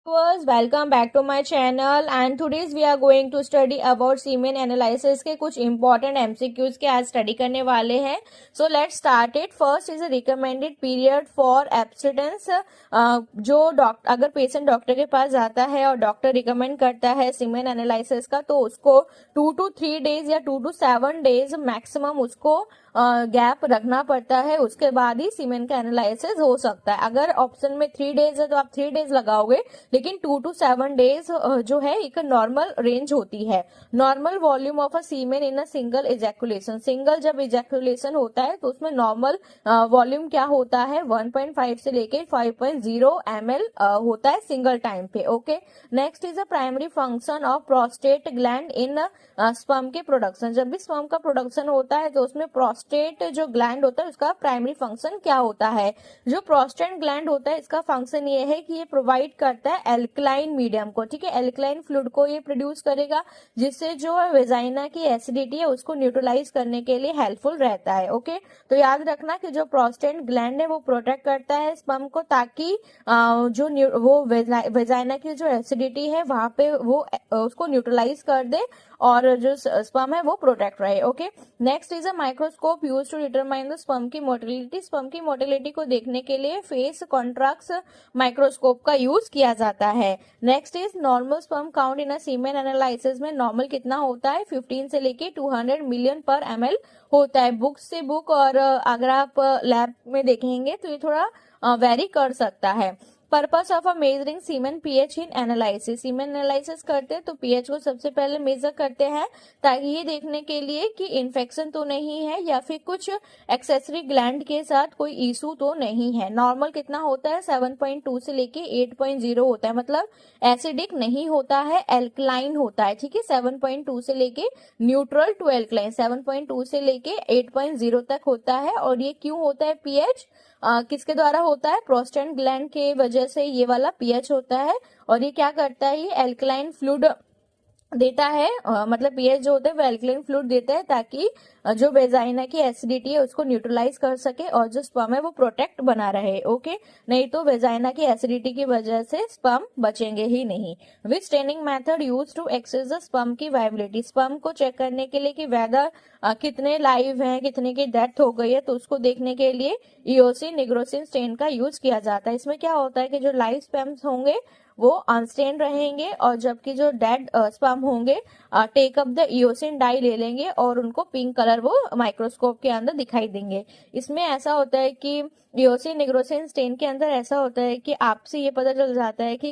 Viewers, welcome back to my channel and today's we are going to study about semen analysis के कुछ important MCQs के आज study करने वाले हैं. So let's start it. First is a recommended period for abstinence. जो अगर patient doctor के पास जाता है और डॉक्टर रिकमेंड करता है सीमेन एनालिसिस का तो उसको 2 to 3 days या 2 to 7 days मैक्सिमम उसको गैप रखना पड़ता है. उसके बाद ही सीमेन का एनालिसिस हो सकता है. अगर ऑप्शन में 3 days है तो आप 3 days लगाओगे, लेकिन 2 to 7 days जो है एक नॉर्मल रेंज होती है. Normal volume of a semen in a single ejaculation. Single जब इजैकुलेशन होता है तो उसमें नॉर्मल वॉल्यूम क्या होता है 1.5 से लेके 5.0 ml होता है सिंगल टाइम पे. Okay, next is a primary function of prostate gland in sperm के प्रोडक्शन. जब भी स्पर्म का प्रोडक्शन होता है तो उसमें प्रोस्टेट जो ग्लैंड होता है उसका प्राइमरी फंक्शन क्या होता है. जो प्रोस्टेट ग्लैंड होता है इसका फंक्शन ये है कि ये प्रोवाइड करता है एल्कलाइन मीडियम को. ठीक है, एल्कलाइन फ्लूइड को ये प्रोड्यूस करेगा जिससे जो वेजाइना की एसिडिटी है उसको न्यूट्रलाइज करने के लिए हेल्पफुल रहता है. ओके, तो याद रखना कि जो प्रोस्टेट ग्लैंड है वो प्रोटेक्ट करता है स्पर्म को ताकि वो वेजाइना की जो एसिडिटी है वहां पे वो उसको न्यूट्रलाइज कर दे और जो स्पर्म है वो प्रोटेक्ट रहे. Okay, next is a microscope use to determine the sperm की मोटिलिटी. स्पर्म की मोटिलिटी को देखने के लिए फेस कॉन्ट्रैक्ट माइक्रोस्कोप का यूज किया जाता है. Next is normal sperm count in a semen analysis में नॉर्मल कितना होता है 15 से लेके 200 मिलियन पर ml होता है. बुक से बुक और अगर आप लैब में देखेंगे तो ये थोड़ा वेरी कर सकता है. Purpose of a measuring semen pH in analysis. Semen analysis करते हैं तो पीएच को सबसे पहले मेजर करते हैं ताकि ये देखने के लिए कि इन्फेक्शन तो नहीं है या फिर कुछ एक्सेसरी ग्लैंड के साथ कोई इशू तो नहीं है. नॉर्मल कितना होता है 7.2 से लेके 8.0 होता है, मतलब एसिडिक नहीं होता है, एल्कलाइन होता है. ठीक है, 7.2 से लेके न्यूट्रल टू एल्कलाइन 7.2 से लेके 8.0 तक होता है. और ये क्यों होता है पीएच, किसके द्वारा होता है, प्रोस्टेट ग्लैंड के वजह से ये वाला पीएच होता है. और ये क्या करता है, ये एल्कलाइन फ्लूइड देता है, मतलब पीएच जो होता है वो एल्कलाइन फ्लूइड देता है ताकि जो वेजाइना की एसिडिटी है उसको न्यूट्रलाइज कर सके और जो स्पर्म है वो प्रोटेक्ट बना रहे. ओके, नहीं तो वेजाइना की एसिडिटी की वजह से स्पर्म बचेंगे ही नहीं. Which staining method use to access the sperm की वाइबिलिटी. स्पर्म को चेक करने के लिए कि वेदर कितने लाइव हैं, कितने की डेथ हो गई है, तो उसको देखने के लिए इयोसिन निग्रोसिन स्टेन का यूज किया जाता है. इसमें क्या होता है कि जो लाइव स्पर्म्स होंगे वो अनस्टेन रहेंगे और जबकि जो डेड स्पर्म होंगे take up the eosin dye ले लेंगे और उनको पिंक कलर वो माइक्रोस्कोप के अंदर दिखाई देंगे. इसमें ऐसा होता है कि इयोसिन निग्रोसिन स्टेन के अंदर ऐसा होता है कि आपसे ये पता चल जाता है कि